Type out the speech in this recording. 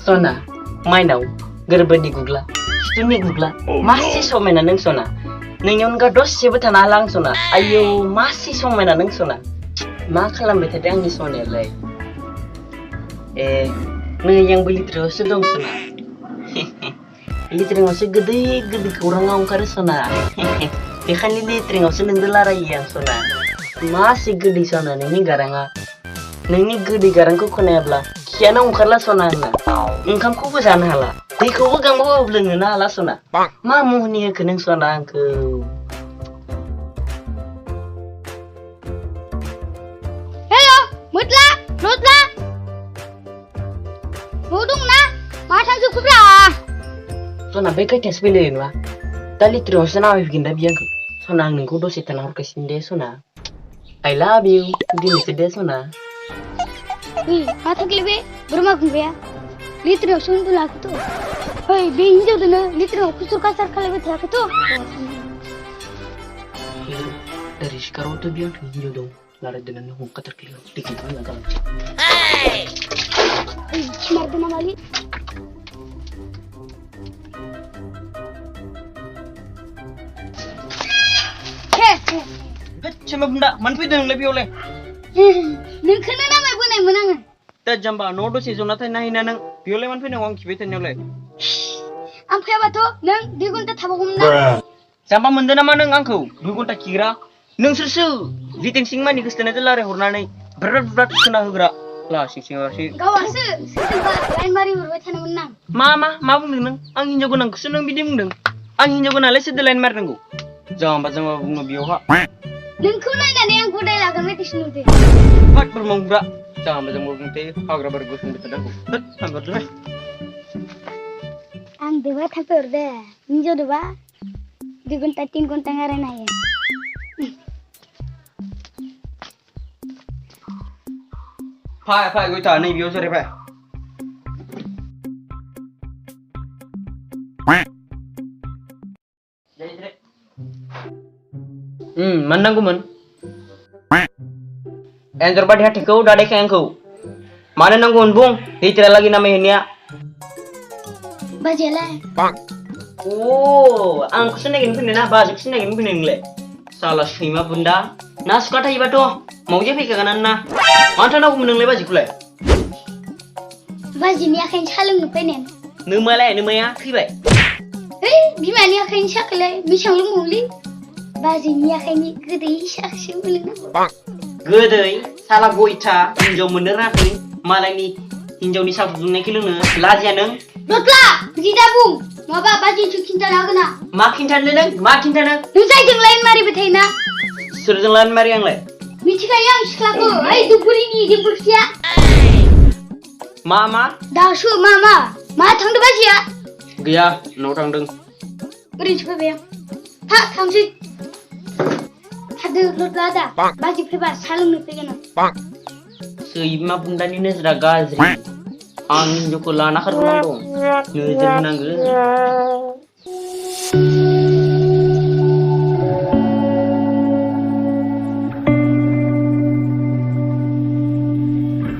Sona, माइनाव गोरबोनि गुग्ला खिथुनि गुग्ला मासे समायना नों सना नोंनि अनगा दसेबो थानो हाला आं सना आयौ मासे समायना नों सना मा खालामबाय थादों आंनि सनायालाय नै आंबो लिट्रिआवसो दं सना लिट्रिआवसो गोदै गोदै खौराङा ओंखारो सना बेखायनो लिट्रिआवसो नोंजों रायलायो आं सना मासे गोदै सना नोंनि गाराङा नोंनि गोदै गारांखौ खोनायाब्ला खियानो ओंखारला सना आंना ओंखामखौबो जानो हाला दैखौबो गांबाबो लोंनोनो हाला सना मा मुहिनि होखो नों सना आंखौ हेलो मुतला रुतला दंना मा थांजोबखोब्रा सना बे खैथासो फैलायो नुवा दा लिट्रिआवसो नामायफैगोन दा बियो आंखौ सना आं नोंखौ दसे थाना हरगासिनो दे सना I love you दिनैसो दे सना मा थांखोलै बे बोरमा गुमग्राया लिट्रिआवसो उन्दुलाखैथ' बे हिनजावदोनो लिट्रिआव खुसुर कासार खालायबाय थायाखैथ' dari sekarang tuh dia tuh hijau dong lari dengan muka terkeliru dikit banget kan smart na mali cuma benda manfi dengan lebih oleh nengkena nama ibu nai menangan dah jamba nodo si zona teh nahi nanang bioleh manfi nang wang kibet oleh ampai apa tuh neng di gunta tabagum na jamba mendana mana nang angkau du gunta kira nang sersu viting sing mani kestana tuh lari hurnane berat kena hugra lah sing sih gawase setempat lain mari berwacana menang mama bung nang angin jago nang kesenang biding nang angin jago nale sedih lain mar nanggu jamba bunga bioha nengku nai nane yang kudai lagan metis nude mat bermonggra jamba bunga teh hagra bergus nang betadaku sambar deh ang dewa thakor de ninjo dewa di gunta 3 gunta ngare na ya Phai gue tanya biar sore phai. Mana gue man? Entar pada hati kau dah dekeng kau. Mana nanggung bung? Tidak lagi nama ini ya. bajela Oh, angku seneng ini na baju seneng ini le. Salah sima bunda. Nas kata iba tuh. Mau je pergi ke kanan na. Mantan aku menang le baju kulai. baji ni akan calung nupenen Numaya kibai. bima ni akan cakle misang lumuli baji ni akan ni gede sak siulina Gedei, salah goita, hinjau meneraki, malah ni hinjau ni sabu dungai kiluna, laja neng. Rotla, tidak bung, mau apa baji cuci tanah kena. Makin tanah. Nusai jeng lain mari betena. Suruh jalan mari yang lain. Micika yang seklaku, ay dupuri ni jemput sia. Mama. Dasu mama, ma thang de baji ya. Gaya, no thang deng. Beri coba bayang. Ha, thang si. Hadu rotla da, baji preba salung nupegena. Seima bunda ni nes ragazri. Angin joko lana karunang dong. Ngejer nangge.